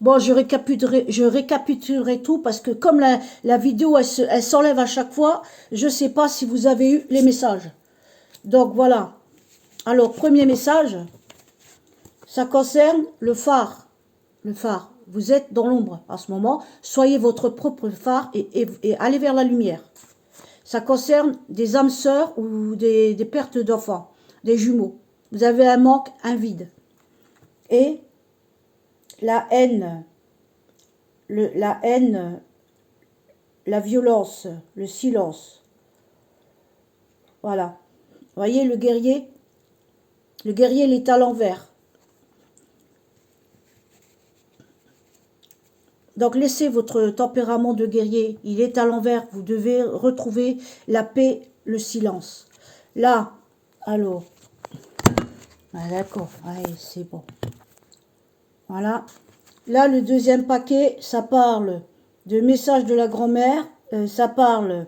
Bon, je récapitulerai tout parce que comme la vidéo, elle s'enlève à chaque fois, je ne sais pas si vous avez eu les messages. Donc, voilà. Alors, premier message, ça concerne le phare. Le phare. Vous êtes dans l'ombre à ce moment. Soyez votre propre phare et allez vers la lumière. Ça concerne des âmes sœurs ou des pertes d'enfants, des jumeaux. Vous avez un manque, un vide. Et la haine, la violence, le silence. Voilà. Voyez le guerrier, il est à l'envers. Donc laissez votre tempérament de guerrier, il est à l'envers. Vous devez retrouver la paix, le silence. Là, alors, ah, d'accord, allez, c'est bon. Voilà. Là, le deuxième paquet, ça parle de message de la grand-mère, ça parle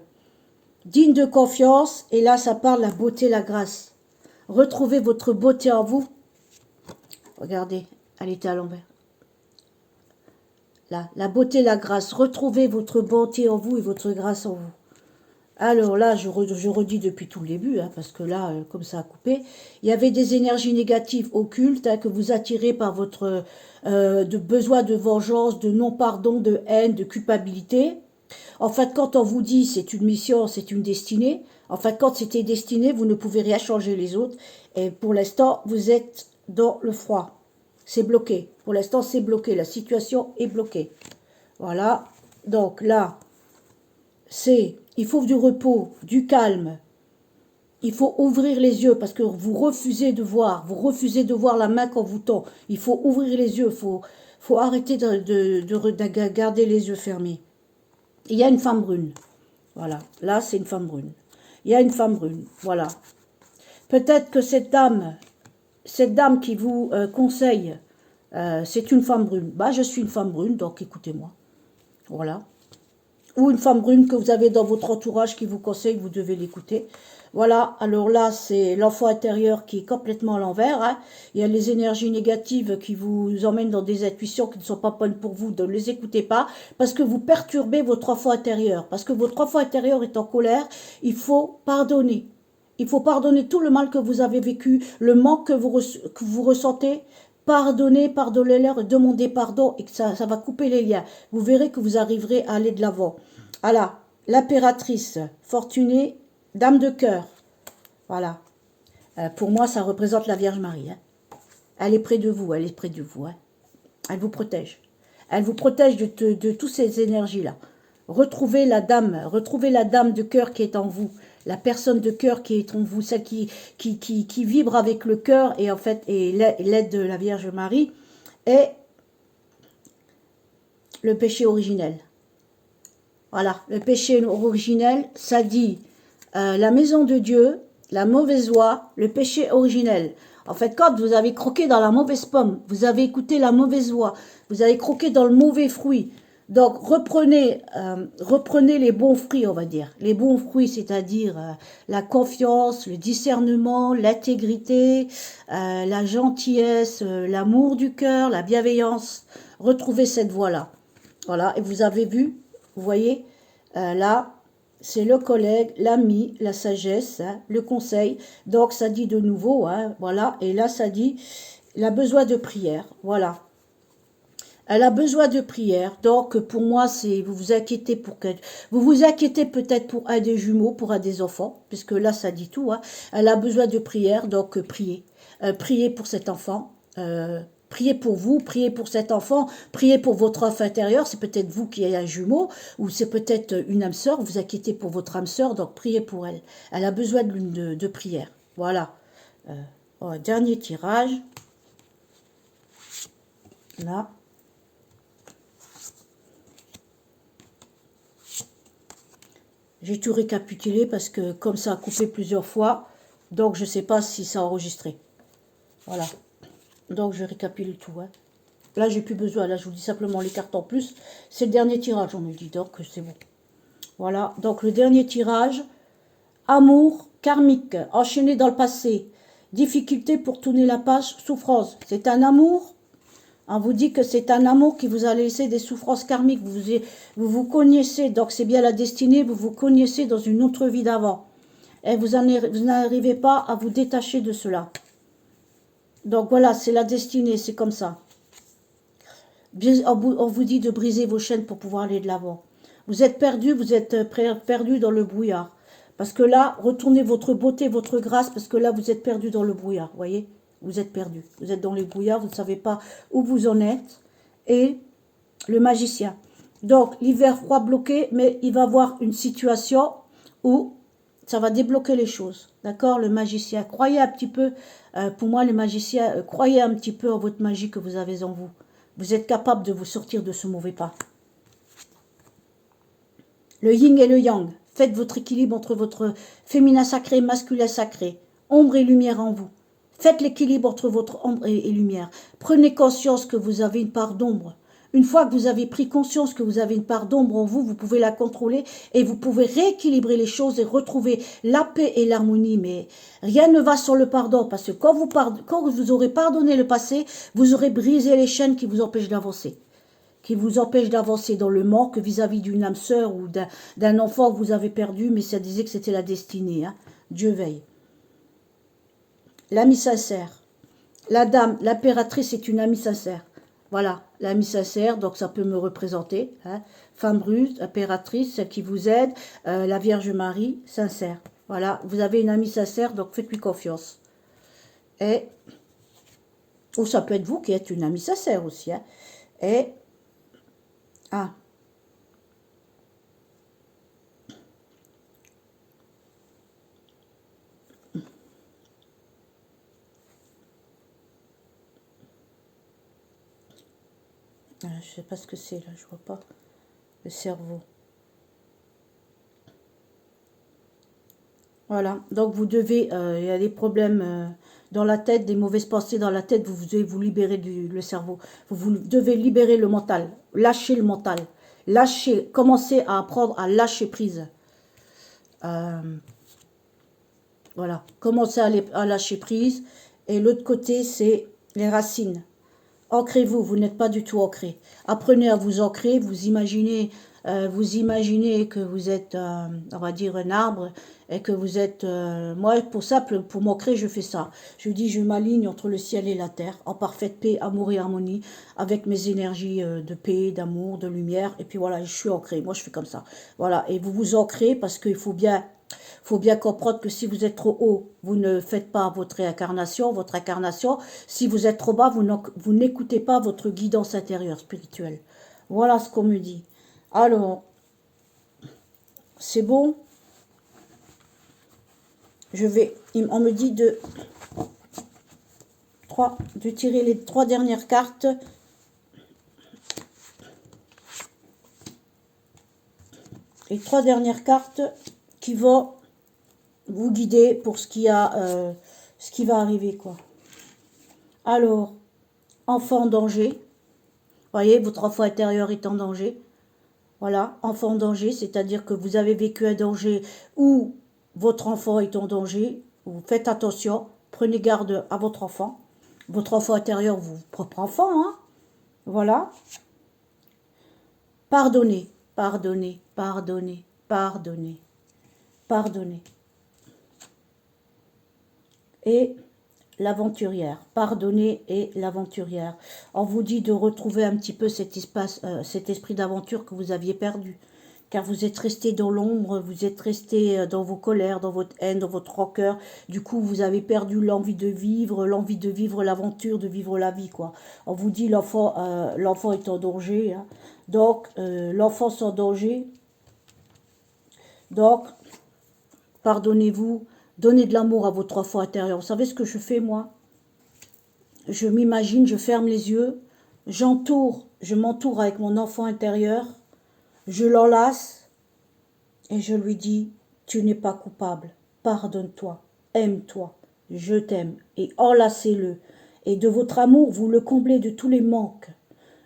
digne de confiance, et là, ça parle la beauté, la grâce. Retrouvez votre beauté en vous. Regardez, elle était à l'envers. Là, la beauté, la grâce. Retrouvez votre bonté en vous et votre grâce en vous. Alors là, je redis depuis tout le début, hein, parce que là, comme ça a coupé, il y avait des énergies négatives occultes que vous attirez par votre de besoin de vengeance, de non-pardon, de haine, de culpabilité. En fait, quand on vous dit c'est une mission, c'est une destinée, en fait, quand c'était destiné, vous ne pouvez rien changer les autres. Et pour l'instant, vous êtes dans le froid. C'est bloqué. Pour l'instant, c'est bloqué. La situation est bloquée. Voilà. Donc là, il faut du repos, du calme. Il faut ouvrir les yeux parce que vous refusez de voir. Vous refusez de voir la main qu'on vous tend. Il faut ouvrir les yeux. Faut arrêter de garder les yeux fermés. Il y a une femme brune. Voilà. Là, c'est une femme brune. Il y a une femme brune. Voilà. Peut-être que cette dame qui vous conseille, c'est une femme brune. Bah, je suis une femme brune, donc écoutez-moi. Voilà. Ou une femme brune que vous avez dans votre entourage qui vous conseille, vous devez l'écouter. Voilà, alors là, c'est l'enfant intérieur qui est complètement à l'envers. Hein. Il y a les énergies négatives qui vous emmènent dans des intuitions qui ne sont pas bonnes pour vous. Ne les écoutez pas parce que vous perturbez votre enfant intérieur. Parce que votre enfant intérieur est en colère, il faut pardonner. Il faut pardonner tout le mal que vous avez vécu, le manque que vous ressentez. Pardonnez-leur, demandez pardon et que ça va couper les liens. Vous verrez que vous arriverez à aller de l'avant. Voilà, l'impératrice, fortunée, dame de cœur. Voilà. Pour moi, ça représente la Vierge Marie. Hein. Elle est près de vous, elle est près de vous. Hein. Elle vous protège. Elle vous protège de toutes ces énergies-là. Retrouvez la dame de cœur qui est en vous. La personne de cœur qui est en vous, celle qui vibre avec le cœur et en fait et l'aide de la Vierge Marie est le péché originel. Voilà, le péché originel, ça dit la maison de Dieu, la mauvaise voie, le péché originel. En fait, quand vous avez croqué dans la mauvaise pomme, vous avez écouté la mauvaise voie, vous avez croqué dans le mauvais fruit. Donc, reprenez les bons fruits, on va dire. Les bons fruits, c'est-à-dire la confiance, le discernement, l'intégrité, la gentillesse, l'amour du cœur, la bienveillance. Retrouvez cette voie-là. Voilà, et vous avez vu, vous voyez, là, c'est le collègue, l'ami, la sagesse, hein, le conseil. Donc, ça dit de nouveau, hein, voilà, et là, ça dit, il a besoin de prière, voilà. Elle a besoin de prière, donc pour moi, c'est vous vous inquiétez vous vous inquiétez peut-être pour un des jumeaux, pour un des enfants, puisque là, ça dit tout. Hein. Elle a besoin de prière, donc priez. Priez pour cet enfant, priez pour vous, priez pour cet enfant, priez pour votre enfant intérieur. C'est peut-être vous qui êtes un jumeau, ou c'est peut-être une âme sœur. Vous inquiétez pour votre âme sœur, donc priez pour elle. Elle a besoin de prière. Voilà. Dernier tirage. Là. J'ai tout récapitulé parce que comme ça a coupé plusieurs fois, donc je ne sais pas si ça a enregistré. Voilà. Donc je récapitule tout. Hein. Là, j'ai plus besoin. Là, je vous dis simplement les cartes en plus. C'est le dernier tirage, on me dit. Donc c'est bon. Voilà. Donc le dernier tirage. Amour karmique, enchaîné dans le passé. Difficulté pour tourner la page, souffrance. C'est un amour On vous dit que c'est un amour qui vous a laissé des souffrances karmiques. Vous vous connaissez, donc c'est bien la destinée, vous vous connaissez dans une autre vie d'avant. Et vous n'arrivez pas à vous détacher de cela. Donc voilà, c'est la destinée, c'est comme ça. On vous dit de briser vos chaînes pour pouvoir aller de l'avant. Vous êtes perdu, vous êtes perdu dans le brouillard. Parce que là, retournez votre beauté, votre grâce, parce que là, vous êtes perdu dans le brouillard, voyez? Vous êtes perdu. Vous êtes dans le brouillard, vous ne savez pas où vous en êtes. Et le magicien. Donc, l'hiver froid bloqué, mais il va y avoir une situation où ça va débloquer les choses. D'accord? Le magicien. Croyez un petit peu, pour moi, le magicien, croyez un petit peu en votre magie que vous avez en vous. Vous êtes capable de vous sortir de ce mauvais pas. Le yin et le yang. Faites votre équilibre entre votre féminin sacré et masculin sacré. Ombre et lumière en vous. Faites l'équilibre entre votre ombre et lumière. Prenez conscience que vous avez une part d'ombre. Une fois que vous avez pris conscience que vous avez une part d'ombre en vous, vous pouvez la contrôler et vous pouvez rééquilibrer les choses et retrouver la paix et l'harmonie. Mais rien ne va sans le pardon, parce que quand vous aurez pardonné le passé, vous aurez brisé les chaînes qui vous empêchent d'avancer. Qui vous empêchent d'avancer dans le manque vis-à-vis d'une âme sœur ou d'un enfant que vous avez perdu, mais ça disait que c'était la destinée. Hein. Dieu veille. L'ami sincère. La dame, l'impératrice est une amie sincère. Voilà, l'amie sincère, donc ça peut me représenter. Hein. Femme brute, impératrice, celle qui vous aide, la Vierge Marie, sincère. Voilà, vous avez une amie sincère, donc faites-lui confiance. Et, ou ça peut être vous qui êtes une amie sincère aussi. Hein. Et, ah, je ne sais pas ce que c'est là, je vois pas. Le cerveau. Voilà, donc vous devez, il y a des problèmes dans la tête, des mauvaises pensées dans la tête, vous devez vous libérer le cerveau. Vous devez libérer le mental, lâcher le mental. Lâcher, commencer à apprendre à lâcher prise. Euh, voilà, commencez à lâcher prise. Et l'autre côté, c'est les racines. Ancrez-vous, vous n'êtes pas du tout ancré. Apprenez à vous ancrer, vous imaginez que vous êtes, on va dire, un arbre et que vous êtes... moi, pour m'ancrer, je fais ça. Je dis, je m'aligne entre le ciel et la terre, en parfaite paix, amour et harmonie, avec mes énergies de paix, d'amour, de lumière. Et puis voilà, je suis ancré. Moi, je fais comme ça. Voilà, et vous vous ancrez parce qu'il faut bien comprendre que si vous êtes trop haut, vous ne faites pas votre incarnation. Si vous êtes trop bas, vous n'écoutez pas votre guidance intérieure spirituelle. Voilà ce qu'on me dit. Alors, c'est bon. On me dit de tirer les 3 dernières cartes. Les 3 dernières cartes qui vont vous guider pour ce qui va arriver, quoi. Alors, enfant en danger. Voyez, votre enfant intérieur est en danger. Voilà, enfant en danger, c'est-à-dire que vous avez vécu un danger ou votre enfant est en danger. Vous faites attention, prenez garde à votre enfant. Votre enfant intérieur, votre propre enfant, hein. Voilà. Pardonnez, pardonnez, pardonnez, pardonnez, pardonnez. Et l'aventurière, pardonnez et l'aventurière. On vous dit de retrouver un petit peu cet esprit d'aventure que vous aviez perdu. Car vous êtes resté dans l'ombre, vous êtes resté dans vos colères, dans votre haine, dans votre rancœur. Du coup, vous avez perdu l'envie de vivre l'aventure, de vivre la vie, quoi. On vous dit l'enfant est en danger. Hein. Donc, l'enfant est en danger. Donc, pardonnez-vous. Donnez de l'amour à votre enfant intérieur. Vous savez ce que je fais, moi? Je m'imagine, je ferme les yeux, je m'entoure avec mon enfant intérieur, je l'enlace et je lui dis, tu n'es pas coupable, pardonne-toi, aime-toi, je t'aime. Et enlacez-le. Et de votre amour, vous le comblez de tous les manques,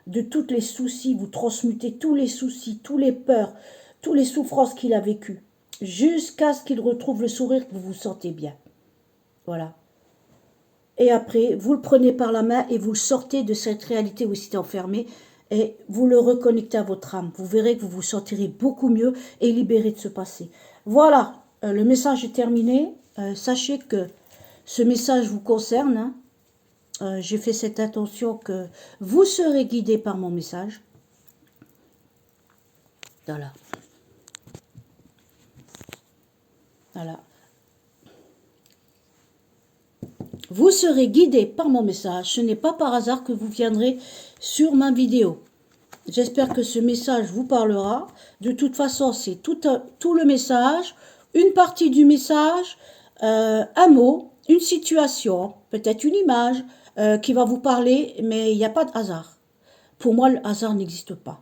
de tous les soucis, vous transmutez tous les soucis, tous les peurs, toutes les souffrances qu'il a vécues. Jusqu'à ce qu'il retrouve le sourire que vous vous sentez bien. Voilà. Et après, vous le prenez par la main et vous le sortez de cette réalité où il est enfermé et vous le reconnectez à votre âme. Vous verrez que vous vous sentirez beaucoup mieux et libéré de ce passé. Voilà, le message est terminé. Sachez que ce message vous concerne. Hein. J'ai fait cette intention que vous serez guidé par mon message. Voilà. Voilà. Vous serez guidé par mon message. Ce n'est pas par hasard que vous viendrez sur ma vidéo. J'espère que ce message vous parlera. De toute façon, c'est tout le message, une partie du message, un mot, une situation, peut-être une image qui va vous parler, mais il n'y a pas de hasard. Pour moi, le hasard n'existe pas.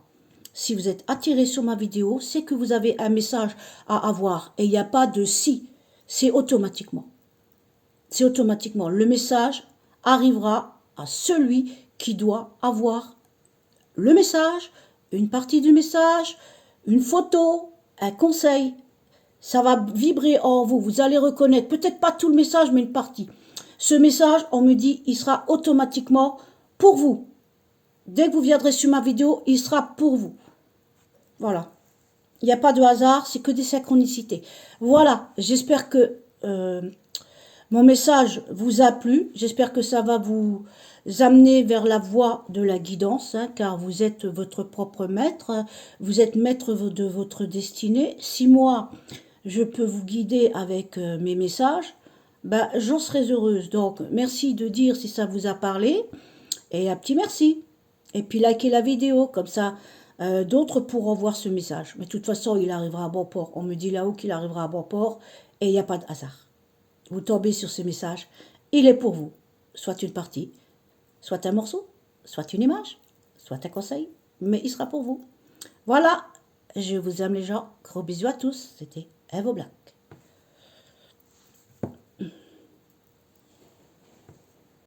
Si vous êtes attiré sur ma vidéo, c'est que vous avez un message à avoir. Et il n'y a pas de si, c'est automatiquement. C'est automatiquement. Le message arrivera à celui qui doit avoir le message, une partie du message, une photo, un conseil. Ça va vibrer en vous. Vous allez reconnaître, peut-être pas tout le message, mais une partie. Ce message, on me dit, il sera automatiquement pour vous. Dès que vous viendrez sur ma vidéo, il sera pour vous. Voilà. Il n'y a pas de hasard, c'est que des synchronicités. Voilà, j'espère que mon message vous a plu. J'espère que ça va vous amener vers la voie de la guidance, hein, car vous êtes votre propre maître. Vous êtes maître de votre destinée. Si moi, je peux vous guider avec mes messages, ben, j'en serais heureuse. Donc, merci de dire si ça vous a parlé. Et un petit merci. Et puis, likez la vidéo, comme ça, d'autres pourront voir ce message. Mais de toute façon, il arrivera à bon port. On me dit là-haut qu'il arrivera à bon port et il n'y a pas de hasard. Vous tombez sur ce message, il est pour vous. Soit une partie, soit un morceau, soit une image, soit un conseil, mais il sera pour vous. Voilà, je vous aime les gens. Gros bisous à tous. C'était Eve Black.